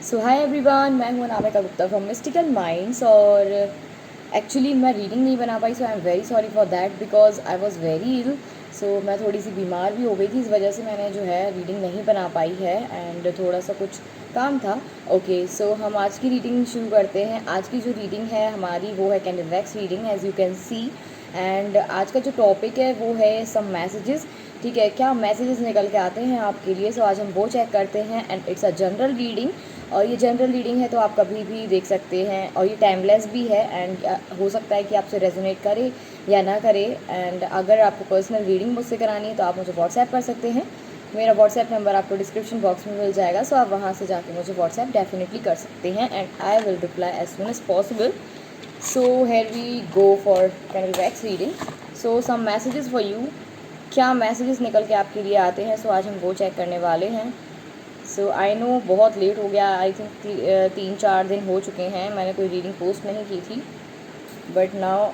सो हाय everyone, मैं हूँ Anamika Gupta from mystical minds. और एक्चुअली मैं रीडिंग नहीं बना पाई, so I am very sorry for that because I was very ill. So मैं थोड़ी सी बीमार भी हो गई थी, इस वजह से मैंने जो है रीडिंग नहीं बना पाई है एंड थोड़ा सा कुछ काम था। ओके, सो हम आज की रीडिंग शुरू करते हैं। आज की जो रीडिंग है हमारी वो है candle wax reading, as you can see. And आज का जो टॉपिक है वो है सम मैसेजेस। ठीक है, क्या मैसेजेस निकल के आते हैं आपके लिए। सो आज हम वो चेक करते हैं and it's a general reading. और ये जनरल रीडिंग है तो आप कभी भी देख सकते हैं और ये टाइमलेस भी है एंड हो सकता है कि आपसे रेजोनेट करे या ना करे। एंड अगर आपको पर्सनल रीडिंग मुझसे करानी है तो आप मुझे व्हाट्सएप कर सकते हैं। मेरा व्हाट्सएप नंबर आपको डिस्क्रिप्शन बॉक्स में मिल जाएगा, सो आप वहाँ से जाके मुझे व्हाट्सएप डेफिनेटली कर सकते हैं and I will reply as soon as possible. So here we go for candle wax reading. So some messages for you. क्या मैसेजेस निकल के आपके लिए आते हैं, सो आज हम वो चेक करने वाले हैं। सो आई नो बहुत लेट हो गया, आई थिंक 3-4 दिन हो चुके हैं मैंने कोई रीडिंग पोस्ट नहीं की थी, बट नाउ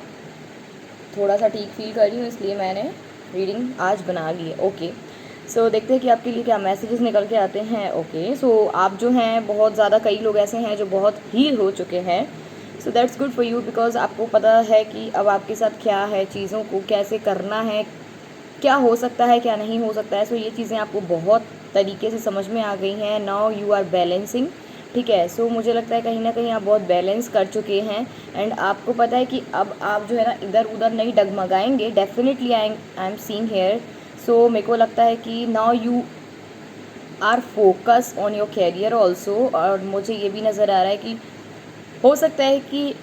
थोड़ा सा ठीक फील कर रही हूँ इसलिए मैंने रीडिंग आज बना ली है। ओके, सो देखते हैं कि आपके लिए क्या मैसेजेस निकल के आते हैं। ओके, सो आप जो हैं बहुत ज़्यादा, कई लोग ऐसे हैं जो बहुत हील हो चुके हैं। So that's good for you because आपको पता है कि अब आपके साथ क्या है, चीज़ों को कैसे करना है, क्या हो सकता है क्या नहीं हो सकता है। सो ये चीज़ें आपको बहुत तरीके से समझ में आ गई हैं। Now you are balancing. ठीक है, सो मुझे लगता है कहीं ना कहीं आप बहुत बैलेंस कर चुके हैं एंड आपको पता है कि अब आप जो है ना इधर उधर नहीं डगमगाएंगे। Definitely I am seeing here. So मेरे को लगता है कि now you are focus on your career also. और मुझे ये भी नज़र आ रहा है कि हो सकता है कि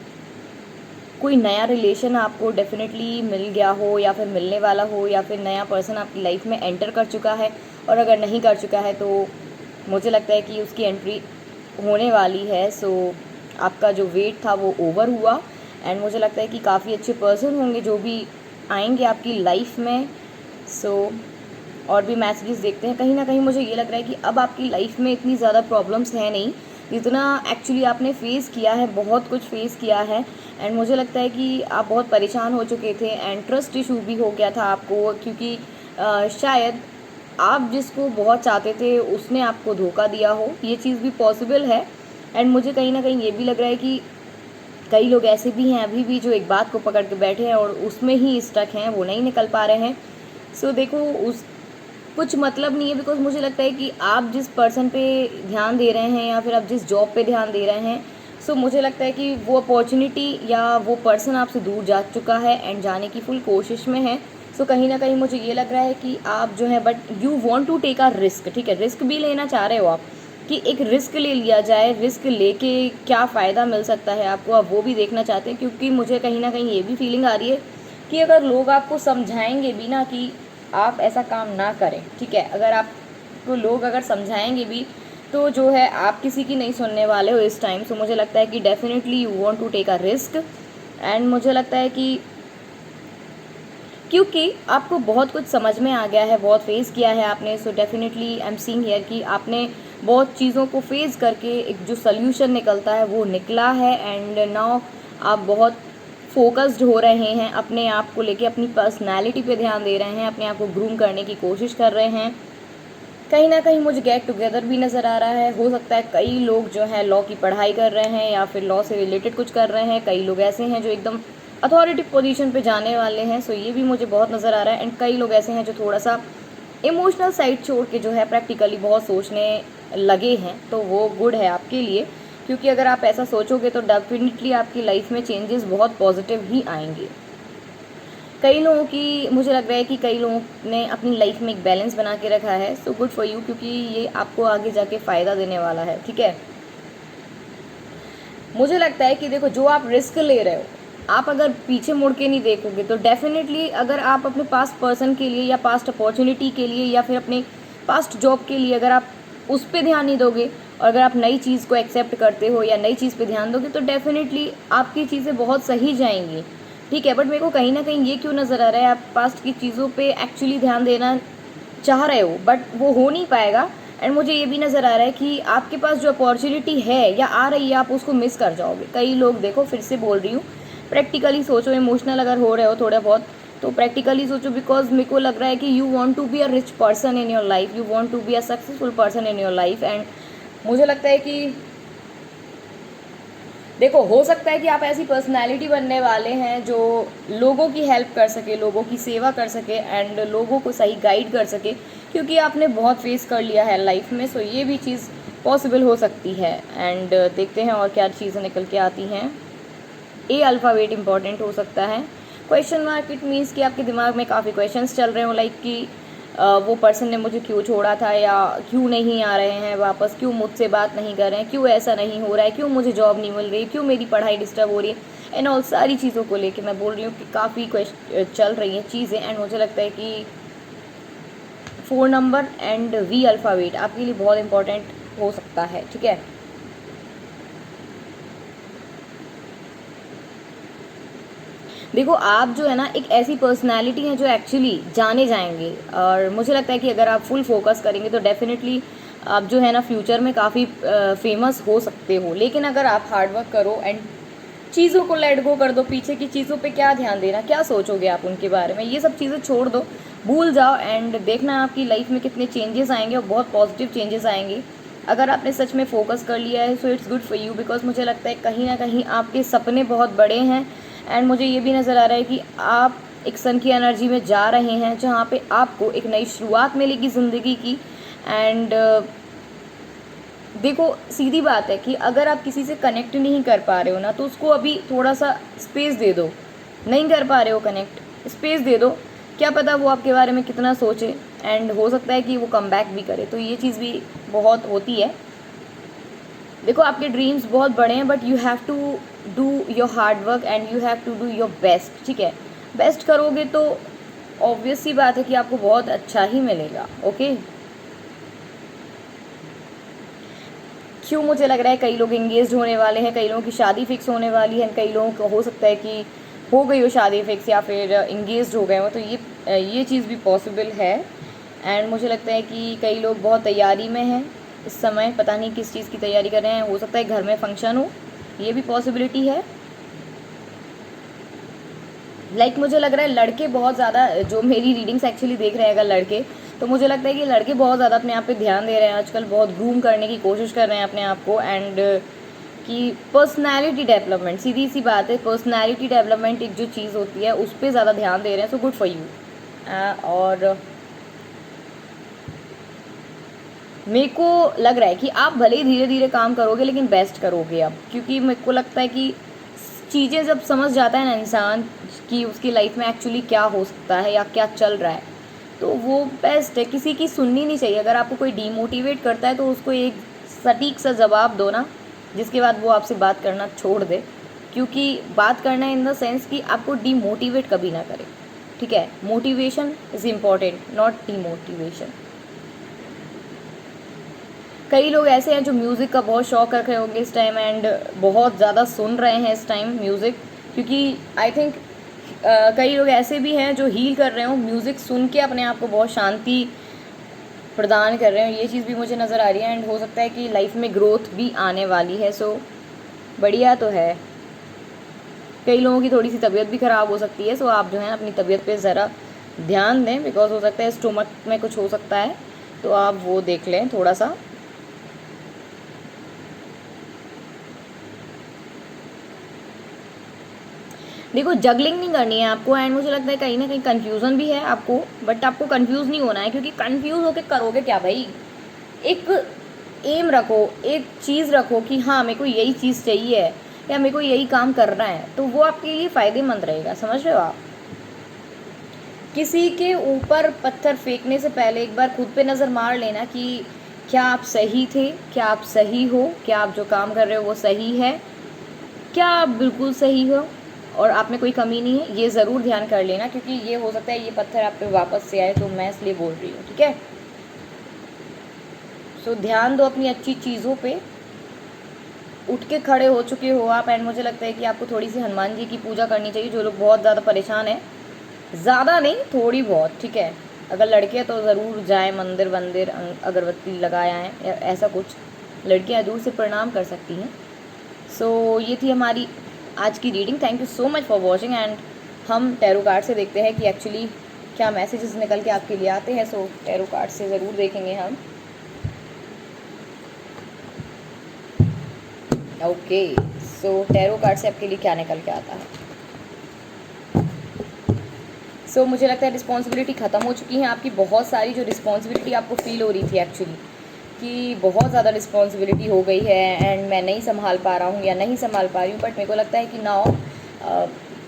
कोई नया रिलेशन आपको डेफिनेटली मिल गया हो या फिर मिलने वाला हो, या फिर नया पर्सन आपकी लाइफ में एंटर कर चुका है। और अगर नहीं कर चुका है तो मुझे लगता है कि उसकी एंट्री होने वाली है। सो आपका जो वेट था वो ओवर हुआ एंड मुझे लगता है कि काफ़ी अच्छे पर्सन होंगे जो भी आएंगे आपकी लाइफ में। सो और भी मैसेजेस देखते हैं। कहीं ना कहीं मुझे ये लग रहा है कि अब आपकी लाइफ में इतनी ज़्यादा प्रॉब्लम्स हैं नहीं जितना एक्चुअली आपने फेस किया है, बहुत कुछ फेस किया है। एंड मुझे लगता है कि आप बहुत परेशान हो चुके थे एंड ट्रस्ट इशू भी हो गया था आपको, क्योंकि शायद आप जिसको बहुत चाहते थे उसने आपको धोखा दिया हो, ये चीज़ भी पॉसिबल है। एंड मुझे कहीं ना कहीं ये भी लग रहा है कि कई लोग ऐसे भी हैं अभी भी जो एक बात को पकड़ के बैठे हैं और उसमें ही स्टक हैं, वो नहीं निकल पा रहे हैं। सो देखो, उस कुछ मतलब नहीं है बिकॉज मुझे लगता है कि आप जिस पर्सन पे ध्यान दे रहे हैं या फिर आप जिस जॉब पे ध्यान दे रहे हैं, सो मुझे लगता है कि वो अपॉर्चुनिटी या वो पर्सन आपसे दूर जा चुका है एंड जाने की फुल कोशिश में है। सो कहीं ना कहीं मुझे ये लग रहा है कि आप जो है, but you want to take a risk. ठीक है, रिस्क भी लेना चाह रहे हो आप कि एक रिस्क ले लिया जाए, रिस्क लेके क्या फ़ायदा मिल सकता है आपको, आप वो भी देखना चाहते हैं। क्योंकि मुझे कहीं ना कहीं ये भी फीलिंग आ रही है कि अगर लोग आपको समझाएंगे भी ना कि आप ऐसा काम ना करें, ठीक है, अगर आपको लोग अगर समझाएंगे भी तो जो है आप किसी की नहीं सुनने वाले हो इस टाइम। सो मुझे लगता है कि definitely you want to take a risk and मुझे लगता है कि क्योंकि आपको बहुत कुछ समझ में आ गया है, बहुत फेस किया है आपने। So definitely I am seeing here कि आपने बहुत चीज़ों को फेस करके एक जो सल्यूशन निकलता है वो निकला है एंड नाउ आप बहुत फोकस्ड हो रहे हैं अपने आप को लेके, अपनी पर्सनैलिटी पे ध्यान दे रहे हैं, अपने आप को ग्रूम करने की कोशिश कर रहे हैं। कहीं ना कहीं मुझे गेट टुगेदर भी नज़र आ रहा है। हो सकता है कई लोग जो हैं लॉ की पढ़ाई कर रहे हैं या फिर लॉ से रिलेटेड कुछ कर रहे हैं। कई लोग ऐसे हैं जो एकदम अथॉरिटी पोजीशन पे जाने वाले हैं। सो ये भी मुझे बहुत नज़र आ रहा है एंड कई लोग ऐसे हैं जो थोड़ा सा इमोशनल साइड छोड़ के जो है प्रैक्टिकली बहुत सोचने लगे हैं। तो वो गुड है आपके लिए, क्योंकि अगर आप ऐसा सोचोगे तो डेफिनेटली आपकी लाइफ में चेंजेस बहुत पॉजिटिव ही आएंगे। कई लोगों की, मुझे लग रहा है कि कई लोगों ने अपनी लाइफ में एक बैलेंस बना के रखा है। सो गुड फॉर यू, क्योंकि ये आपको आगे जाके फ़ायदा देने वाला है। ठीक है, मुझे लगता है कि देखो, जो आप रिस्क ले रहे हो, आप अगर पीछे मुड़ के नहीं देखोगे तो डेफिनेटली अगर आप अपने पास्ट पर्सन के लिए या पास्ट अपॉर्चुनिटी के लिए या फिर अपने पास्ट जॉब के लिए अगर आप उस पर ध्यान नहीं दोगे और अगर आप नई चीज़ को एक्सेप्ट करते हो या नई चीज़ पे ध्यान दोगे तो डेफिनेटली आपकी चीज़ें बहुत सही जाएंगी। ठीक है, बट मेरे को कहीं ना कहीं ये क्यों नज़र आ रहा है, आप पास्ट की चीज़ों पे एक्चुअली ध्यान देना चाह रहे हो बट वो हो नहीं पाएगा। एंड मुझे ये भी नज़र आ रहा है कि आपके पास जो अपॉर्चुनिटी है या आ रही है आप उसको मिस कर जाओगे। कई लोग, देखो फिर से बोल रही हूँ, प्रैक्टिकली सोचो। इमोशनल अगर हो रहे हो थोड़ा बहुत तो प्रैक्टिकली सोचो, बिकॉज मेरे को लग रहा है कि you want to be a rich person in your life, you want to be a successful person in your life. And मुझे लगता है कि देखो, हो सकता है कि आप ऐसी पर्सनैलिटी बनने वाले हैं जो लोगों की हेल्प कर सके, लोगों की सेवा कर सके एंड लोगों को सही गाइड कर सके, क्योंकि आपने बहुत फेस कर लिया है लाइफ में। सो ये भी चीज़ पॉसिबल हो सकती है। एंड देखते हैं और क्या चीज़ें निकल के आती हैं। ए अल्फ़ाबेट इंपॉर्टेंट हो सकता है। क्वेश्चन मार्क इट मीन्स कि आपके दिमाग में काफ़ी क्वेश्चंस चल रहे हो, लाइक कि वो पर्सन ने मुझे क्यों छोड़ा था, या क्यों नहीं आ रहे हैं वापस, क्यों मुझसे बात नहीं कर रहे हैं, क्यों ऐसा नहीं हो रहा है, क्यों मुझे जॉब नहीं मिल रही, क्यों मेरी पढ़ाई डिस्टर्ब हो रही है एंड ऑल सारी चीज़ों को लेके मैं बोल रही हूँ कि काफ़ी चल रही हैं चीज़ें। एंड मुझे लगता है कि 4 नंबर एंड वी अल्फ़ाबेट आपके लिए बहुत इंपॉर्टेंट हो सकता है। ठीक है, देखो आप जो है ना एक ऐसी पर्सनालिटी है जो एक्चुअली जाने जाएंगे, और मुझे लगता है कि अगर आप फुल फोकस करेंगे तो डेफिनेटली आप जो है ना फ्यूचर में काफ़ी फेमस हो सकते हो। लेकिन अगर आप हार्डवर्क करो एंड चीज़ों को लेट गो कर दो, पीछे की चीज़ों पे क्या ध्यान देना, क्या सोचोगे आप उनके बारे में, ये सब चीज़ें छोड़ दो, भूल जाओ एंड देखना आपकी लाइफ में कितने चेंजेस आएंगे और बहुत पॉजिटिव चेंजेस आएंगे। अगर आपने सच में फोकस कर लिया है so it's good for you, because मुझे लगता है कहीं ना कहीं आपके सपने बहुत बड़े हैं एंड मुझे ये भी नज़र आ रहा है कि आप एक सन की एनर्जी में जा रहे हैं जहाँ पे आपको एक नई शुरुआत मिलेगी ज़िंदगी की। एंड देखो, सीधी बात है कि अगर आप किसी से कनेक्ट नहीं कर पा रहे हो ना, तो उसको अभी थोड़ा सा स्पेस दे दो। नहीं कर पा रहे हो कनेक्ट, स्पेस दे दो, क्या पता वो आपके बारे में कितना सोचे एंड हो सकता है कि वो कम बैक भी करे। तो ये चीज़ भी बहुत होती है। देखो, आपके ड्रीम्स बहुत बड़े हैं but you have to do your hard work and you have to do your best. ठीक है, बेस्ट करोगे तो ऑब्वियस सी बात है कि आपको बहुत अच्छा ही मिलेगा। ओके, क्यों मुझे लग रहा है कई लोग एंगेज होने वाले हैं, कई लोगों की शादी फिक्स होने वाली है, कई लोगों को हो सकता है कि हो गई हो शादी फिक्स या फिर एंगेज हो गए हो, तो ये चीज़ भी पॉसिबल है। एंड मुझे लगता है कि कई लोग बहुत तैयारी में हैं इस समय, पता नहीं किस चीज़ की तैयारी कर रहे हैं, हो सकता है घर में फंक्शन हो, ये भी पॉसिबिलिटी है। लाइक मुझे लग रहा है लड़के बहुत ज़्यादा, जो मेरी रीडिंग्स एक्चुअली देख रहे हैं अगर लड़के, तो मुझे लगता है कि लड़के बहुत ज़्यादा अपने आप पे ध्यान दे रहे हैं आजकल, बहुत ग्रूम करने की कोशिश कर रहे हैं अपने आप को। एंड कि पर्सनैलिटी डेवलपमेंट, सीधी सी बात है, पर्सनैलिटी डेवलपमेंट एक जो चीज़ होती है उस पर ज़्यादा ध्यान दे रहे हैं। So good for you. और मेरे को लग रहा है कि आप भले ही धीरे धीरे काम करोगे लेकिन बेस्ट करोगे अब, क्योंकि मेरे को लगता है कि चीज़ें जब समझ जाता है ना इंसान कि उसकी लाइफ में एक्चुअली क्या हो सकता है या क्या चल रहा है, तो वो बेस्ट है। किसी की सुननी नहीं चाहिए। अगर आपको कोई डीमोटिवेट करता है तो उसको एक सटीक सा जवाब दो ना, जिसके बाद वो आपसे बात करना छोड़ दे। क्योंकि बात करना इन द सेंस कि आपको डीमोटिवेट कभी ना करे। ठीक है, motivation is important, not demotivation. कई लोग ऐसे हैं जो म्यूज़िक का बहुत शौक रख रहे होंगे इस टाइम एंड बहुत ज़्यादा सुन रहे हैं इस टाइम म्यूज़िक, क्योंकि आई थिंक कई लोग ऐसे भी हैं जो हील कर रहे हो, म्यूज़िक सुन के अपने आप को बहुत शांति प्रदान कर रहे हो, ये चीज़ भी मुझे नज़र आ रही है। एंड हो सकता है कि लाइफ में ग्रोथ भी आने वाली है। सो बढ़िया तो है। कई लोगों की थोड़ी सी तबीयत भी ख़राब हो सकती है, सो आप जो है अपनी तबीयत पे ज़रा ध्यान दें, बिकॉज हो सकता है स्टोमक में कुछ हो सकता है, तो आप वो देख लें थोड़ा सा। देखो, जगलिंग नहीं करनी है आपको एंड मुझे लगता है कहीं ना कहीं कन्फ्यूज़न भी है आपको, बट आपको कंफ्यूज नहीं होना है, क्योंकि कंफ्यूज होकर करोगे क्या भाई। एक एम रखो, एक चीज़ रखो कि हाँ मेरे को यही चीज़ चाहिए है या मेरे को यही काम करना है, तो वो आपके लिए फ़ायदेमंद रहेगा। समझ रहे हो आप? किसी के ऊपर पत्थर फेंकने से पहले एक बार खुद पे नज़र मार लेना कि क्या आप सही थे, क्या आप सही हो, क्या आप जो काम कर रहे हो वो सही है, क्या आप बिल्कुल सही हो और आप में कोई कमी नहीं है, ये ज़रूर ध्यान कर लेना, क्योंकि ये हो सकता है ये पत्थर आप पे वापस से आए, तो मैं इसलिए बोल रही हूँ। ठीक है, सो ध्यान दो अपनी अच्छी चीज़ों पे। उठ के खड़े हो चुके हो आप एंड मुझे लगता है कि आपको थोड़ी सी हनुमान जी की पूजा करनी चाहिए। जो लोग बहुत ज़्यादा परेशान हैं, ज़्यादा नहीं थोड़ी बहुत, ठीक है, अगर लड़के हैं तो ज़रूर जाएं मंदिर वंदिर, अगरबत्ती लगाए आएँ या ऐसा कुछ, लड़कियां दूर से प्रणाम कर सकती हैं। सो ये थी हमारी आज की reading. Thank you so much for watching and हम टैरो कार्ड से देखते हैं कि एक्चुअली क्या मैसेजेस निकल के आपके लिए आते हैं। सो टैरो कार्ड से ज़रूर देखेंगे हम। ओके, सो सो टैरो कार्ड से आपके लिए क्या निकल के आता है। सो मुझे लगता है रिस्पॉन्सिबिलिटी ख़त्म हो चुकी है आपकी। बहुत सारी जो रिस्पॉन्सिबिलिटी आपको फील हो रही थी एक्चुअली, कि बहुत ज़्यादा रिस्पॉन्सिबिलिटी हो गई है एंड मैं नहीं संभाल पा रहा हूँ या नहीं संभाल पा रही हूँ, बट मेरे को लगता है कि नाउ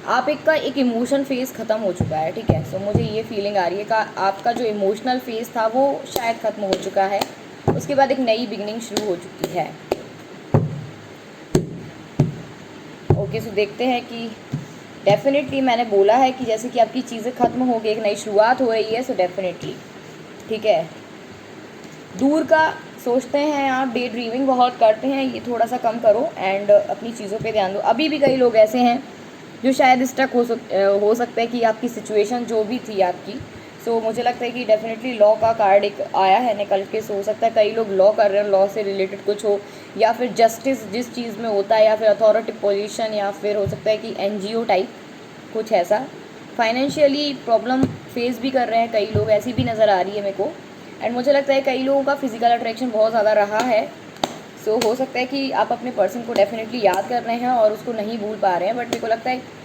आप एक इमोशन फेज़ ख़त्म हो चुका है, ठीक है। सो मुझे ये फीलिंग आ रही है कि आपका जो इमोशनल फेज़ था वो शायद ख़त्म हो चुका है, उसके बाद एक नई बिगनिंग शुरू हो चुकी है। ओके, सो देखते हैं कि डेफिनेटली मैंने बोला है कि जैसे कि आपकी चीज़ें ख़त्म हो गई, एक नई शुरुआत हो रही है। सो डेफिनेटली ठीक है, दूर का सोचते हैं आप, डे ड्रीमिंग बहुत करते हैं, ये थोड़ा सा कम करो एंड अपनी चीज़ों पे ध्यान दो। अभी भी कई लोग ऐसे हैं जो शायद स्टक हो सकता है कि आपकी सिचुएशन जो भी थी आपकी। सो मुझे लगता है कि डेफिनेटली लॉ का कार्ड एक आया है निकल के। सो हो सकता है कई लोग लॉ कर रहे हैं, लॉ से रिलेटेड कुछ हो, या फिर जस्टिस जिस चीज़ में होता है, या फिर अथॉरिटी पोजीशन, या फिर हो सकता है कि एनजीओ टाइप कुछ ऐसा। फाइनेंशियली प्रॉब्लम फेस भी कर रहे हैं कई लोग, ऐसी भी नज़र आ रही है मेरे को। एंड मुझे लगता है कई लोगों का फिजिकल अट्रैक्शन बहुत ज़्यादा रहा है। सो हो सकता है कि आप अपने पर्सन को डेफिनेटली याद कर रहे हैं और उसको नहीं भूल पा रहे हैं, बट मेरे को लगता है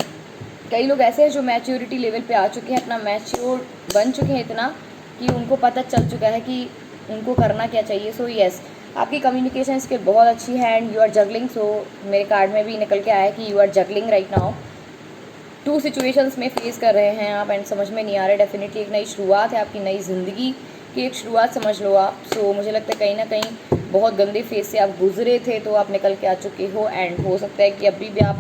कई लोग ऐसे हैं जो मैच्योरिटी लेवल पे आ चुके हैं, अपना मैच्योर बन चुके हैं इतना कि उनको पता चल चुका है कि उनको करना क्या चाहिए। सो यस, आपकी कम्युनिकेशन स्किल बहुत अच्छी है and you are juggling. So मेरे कार्ड में भी निकल के आया है कि you are juggling right now. 2 situations में फेस कर रहे हैं आप एंड समझ में नहीं आ रहा है। डेफिनेटली एक नई शुरुआत है आपकी, नई ज़िंदगी की एक शुरुआत समझ लो आप। सो मुझे लगता है कहीं ना कहीं बहुत गंदे फेस से आप गुजरे थे, तो आप निकल के आ चुके हो एंड हो सकता है कि अभी भी आप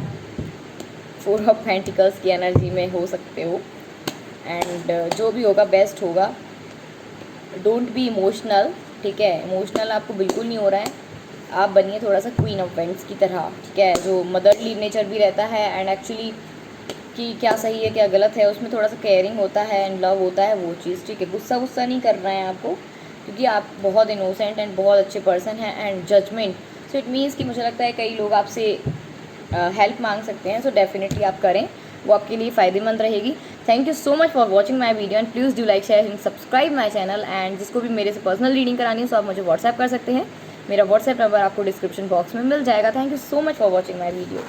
4 ऑफ पेंटिकल्स की एनर्जी में हो सकते हो। एंड जो भी होगा बेस्ट होगा। डोंट बी इमोशनल, ठीक है। इमोशनल आपको बिल्कुल नहीं हो रहा है, आप बनिए थोड़ा सा क्वीन ऑफ पेंट्स की तरह, ठीक है, जो मदरली नेचर भी रहता है एंड एक्चुअली कि क्या सही है क्या गलत है उसमें थोड़ा सा केयरिंग होता है एंड लव होता है, वो चीज़, ठीक है। गुस्सा नहीं करना है आपको, क्योंकि आप बहुत इनोसेंट एंड बहुत अच्छे पर्सन हैं। And judgement, so it means कि मुझे लगता है कई लोग आपसे हेल्प मांग सकते हैं। सो डेफिनेटली आप करें, वो आपके लिए फ़ायदेमंद रहेगी। Thank you so much for watching my video and please do like share and subscribe my channel. And जिसको भी मेरे से पर्सनल रीडिंग करानी है, सो आप मुझे व्हाट्सएप कर सकते हैं। मेरा व्हाट्सएप नंबर आपको डिस्क्रिप्शन बॉक्स में मिल जाएगा। Thank you so much for watching my video.